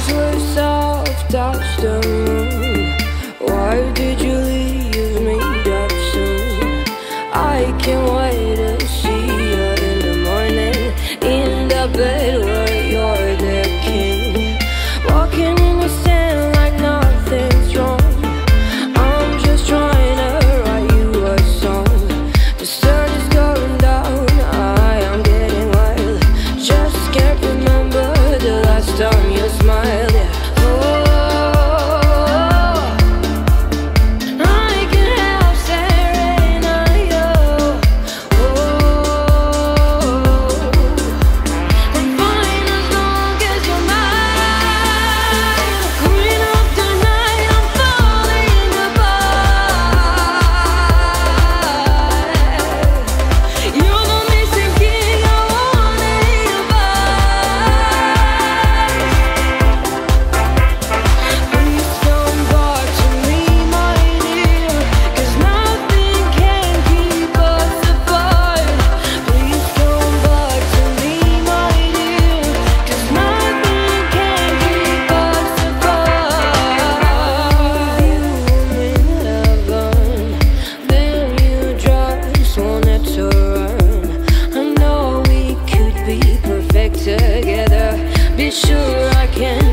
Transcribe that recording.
These were soft as the moon. Why did you leave me that soon? I can't wait to see you in the morning, in the bed where you're the king. Walking in the sand like nothing's wrong. I'm just trying to write you a song. The sun is going down, I am getting wild. Just can't remember the last time you smiled. Together, be sure I can